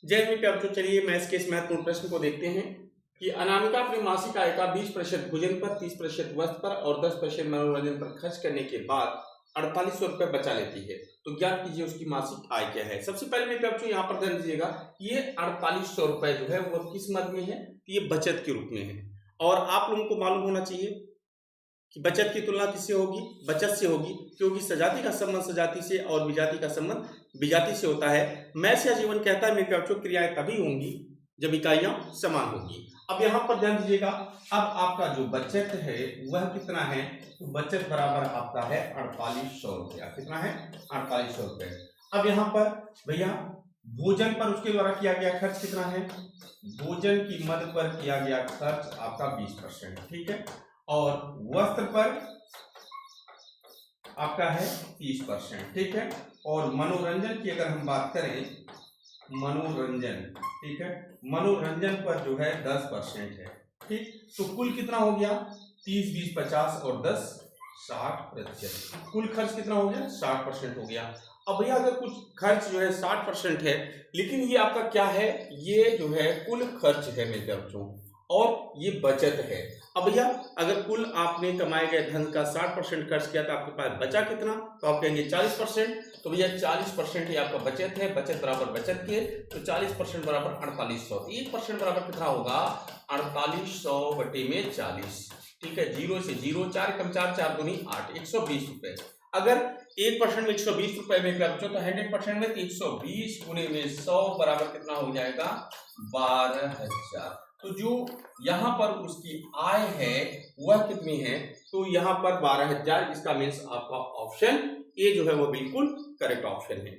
जय हिंद प्यारे बच्चों, चलिए मैथ्स के इस महत्वपूर्ण प्रश्न को देखते हैं कि अनामिका अपनी मासिक आय का 20% भोजन पर, 30% वस्त्र पर और 10% मनोरंजन पर खर्च करने के बाद 4800 रुपए बचा लेती है। तो ज्ञात कीजिए उसकी मासिक आय क्या है। सबसे पहले मेरे बच्चों यहाँ पर ध्यान दीजिएगा, ये 4800 रुपए जो है वो किस मद में है, ये बचत के रूप में है। और आप लोगों को मालूम होना चाहिए कि बचत की तुलना किससे होगी, बचत से होगी, क्योंकि सजाती का संबंध सजाती से और विजाति का संबंध विजाति से होता है। मैथ्स या जीवन कहता है मेरे बच्चों, क्रियाएं तभी होंगी जब इकाइयां समान होगी। अब यहाँ पर ध्यान दीजिएगा, अब आपका जो बचत है वह कितना है, तो बचत बराबर आपका है 4800 रुपया। कितना है, 4800 रुपये। अब यहाँ पर भैया भोजन पर उसके द्वारा किया गया खर्च कितना है, भोजन की मद पर किया गया खर्च आपका 20%, ठीक है। और वस्त्र पर आपका है 30%, ठीक है। और मनोरंजन की अगर हम बात करें, मनोरंजन, ठीक है, मनोरंजन पर जो है 10% है, ठीक। तो कुल कितना हो गया, 30, 20, 50 और 10 60%। कुल खर्च कितना हो गया, 60% हो गया। अब भैया अगर कुछ खर्च जो है 60% है, लेकिन ये आपका क्या है, ये जो है कुल खर्च है मेरे बच्चों, और ये बचत है। अब भैया अगर कुल आपने कमाए गए धन का 60% खर्च किया तो आपके पास बचा कितना, तो आप कहेंगे 40%। तो भैया 40% ये आपका बचत है, बचत बराबर बचत के, तो 40% बराबर 4800। 1% बराबर कितना होगा, 4800 बटे में 40, ठीक है। 0 से 0, 4 कम 4, 4 दूनी 8, 120 रुपए। अगर 1% में 120 रुपए में बच्चों, तो 100% में 120 गुने में 100 बराबर कितना हो जाएगा, 12,000। तो जो यहाँ पर उसकी आय है वह कितनी है, तो यहाँ पर 12,000। इसका मीन्स आपका ऑप्शन ए जो है वो बिल्कुल करेक्ट ऑप्शन है।